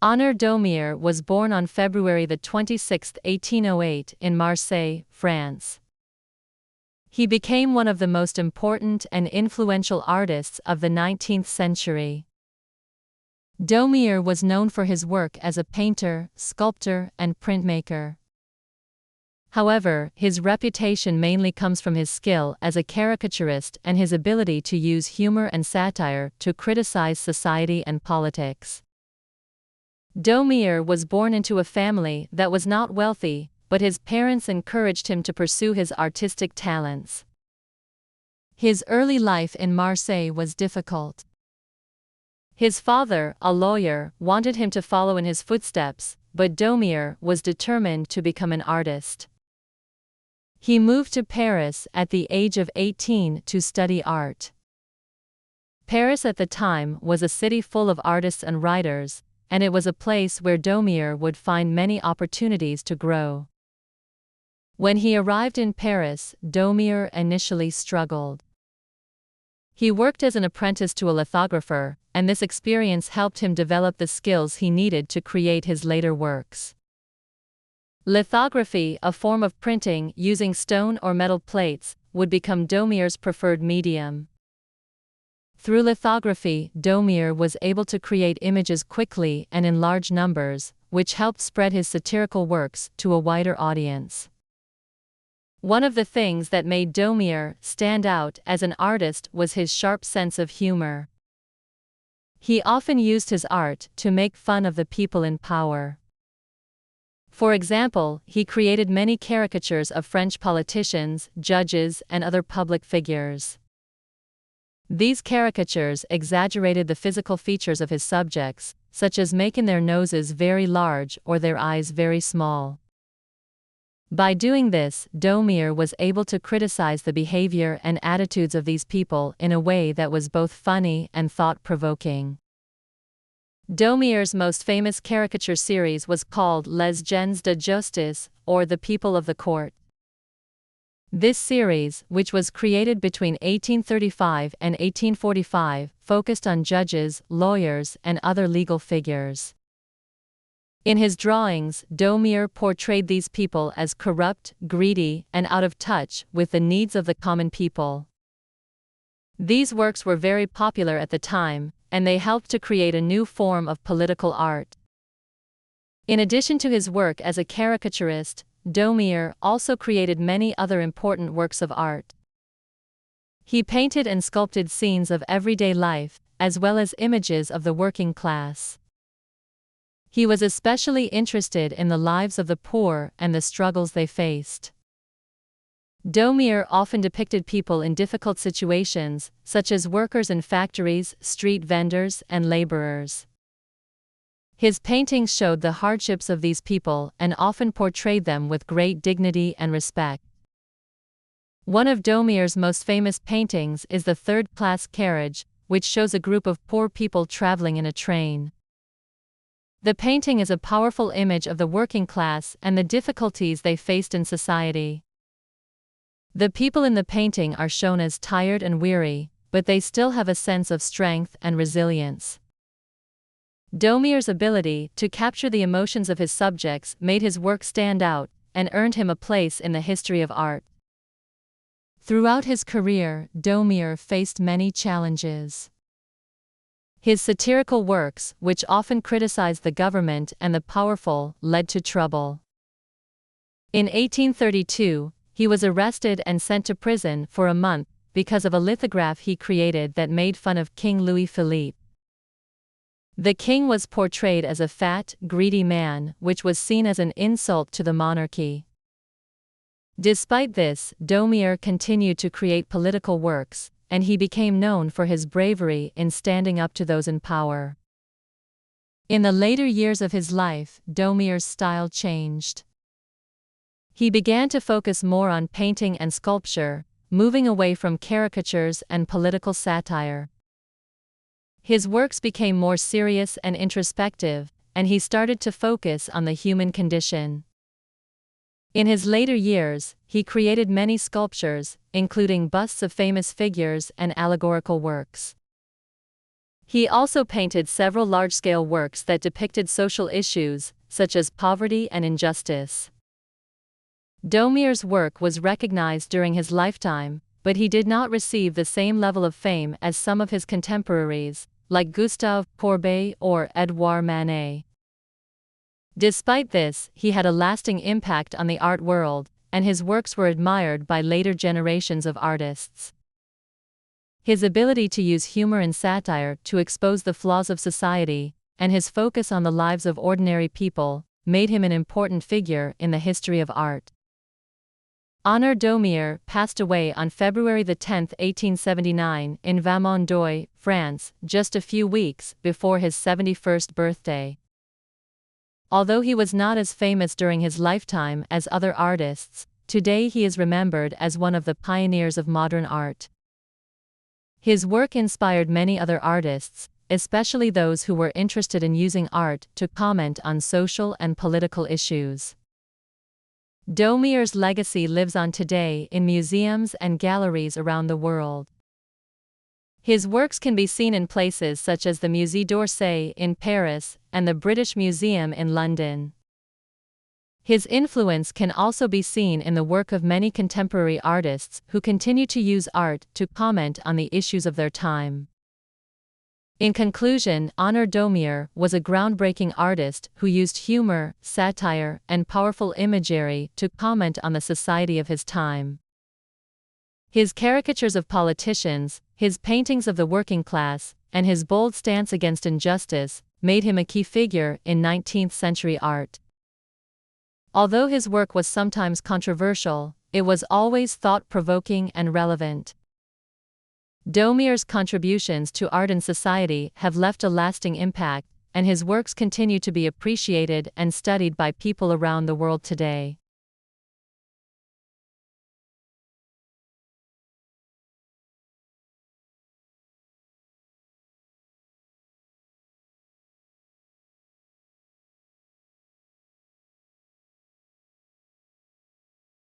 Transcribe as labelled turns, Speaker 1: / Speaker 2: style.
Speaker 1: Honoré Daumier was born on February 26, 1808 in Marseille, France. He became one of the most important and influential artists of the 19th century. Daumier was known for his work as a painter, sculptor, and printmaker. However, his reputation mainly comes from his skill as a caricaturist and his ability to use humor and satire to criticize society and politics. Daumier was born into a family that was not wealthy, but his parents encouraged him to pursue his artistic talents. His early life in Marseille was difficult. His father, a lawyer, wanted him to follow in his footsteps, but Daumier was determined to become an artist. He moved to Paris at the age of 18 to study art. Paris at the time was a city full of artists and writers, and it was a place where Daumier would find many opportunities to grow. When he arrived in Paris, Daumier initially struggled. He worked as an apprentice to a lithographer, and this experience helped him develop the skills he needed to create his later works. Lithography, a form of printing using stone or metal plates, would become Daumier's preferred medium. Through lithography, Daumier was able to create images quickly and in large numbers, which helped spread his satirical works to a wider audience. One of the things that made Daumier stand out as an artist was his sharp sense of humor. He often used his art to make fun of the people in power. For example, he created many caricatures of French politicians, judges, and other public figures. These caricatures exaggerated the physical features of his subjects, such as making their noses very large or their eyes very small. By doing this, Daumier was able to criticize the behavior and attitudes of these people in a way that was both funny and thought-provoking. Daumier's most famous caricature series was called Les Gens de Justice, or The People of the Court. This series, which was created between 1835 and 1845, focused on judges, lawyers, and other legal figures. In his drawings, Daumier portrayed these people as corrupt, greedy, and out of touch with the needs of the common people. These works were very popular at the time, and they helped to create a new form of political art. In addition to his work as a caricaturist, Daumier also created many other important works of art. He painted and sculpted scenes of everyday life, as well as images of the working class. He was especially interested in the lives of the poor and the struggles they faced. Daumier often depicted people in difficult situations, such as workers in factories, street vendors, and laborers. His paintings showed the hardships of these people and often portrayed them with great dignity and respect. One of Daumier's most famous paintings is the third-class carriage, which shows a group of poor people traveling in a train. The painting is a powerful image of the working class and the difficulties they faced in society. The people in the painting are shown as tired and weary, but they still have a sense of strength and resilience. Daumier's ability to capture the emotions of his subjects made his work stand out and earned him a place in the history of art. Throughout his career, Daumier faced many challenges. His satirical works, which often criticized the government and the powerful, led to trouble. In 1832, he was arrested and sent to prison for a month because of a lithograph he created that made fun of King Louis Philippe. The king was portrayed as a fat, greedy man, which was seen as an insult to the monarchy. Despite this, Daumier continued to create political works, and he became known for his bravery in standing up to those in power. In the later years of his life, Daumier's style changed. He began to focus more on painting and sculpture, moving away from caricatures and political satire. His works became more serious and introspective, and he started to focus on the human condition. In his later years, he created many sculptures, including busts of famous figures and allegorical works. He also painted several large-scale works that depicted social issues, such as poverty and injustice. Daumier's work was recognized during his lifetime, but he did not receive the same level of fame as some of his contemporaries, like Gustave Courbet or Edouard Manet. Despite this, he had a lasting impact on the art world, and his works were admired by later generations of artists. His ability to use humor and satire to expose the flaws of society, and his focus on the lives of ordinary people, made him an important figure in the history of art. Honoré Daumier passed away on February 10, 1879, in Valmont-d'Oie, France, just a few weeks before his 71st birthday. Although he was not as famous during his lifetime as other artists, today he is remembered as one of the pioneers of modern art. His work inspired many other artists, especially those who were interested in using art to comment on social and political issues. Daumier's legacy lives on today in museums and galleries around the world. His works can be seen in places such as the Musée d'Orsay in Paris and the British Museum in London. His influence can also be seen in the work of many contemporary artists who continue to use art to comment on the issues of their time. In conclusion, Honoré Daumier was a groundbreaking artist who used humor, satire, and powerful imagery to comment on the society of his time. His caricatures of politicians, his paintings of the working class, and his bold stance against injustice made him a key figure in 19th-century art. Although his work was sometimes controversial, it was always thought-provoking and relevant. Daumier's contributions to art and society have left a lasting impact, and his works continue to be appreciated and studied by people around the world today.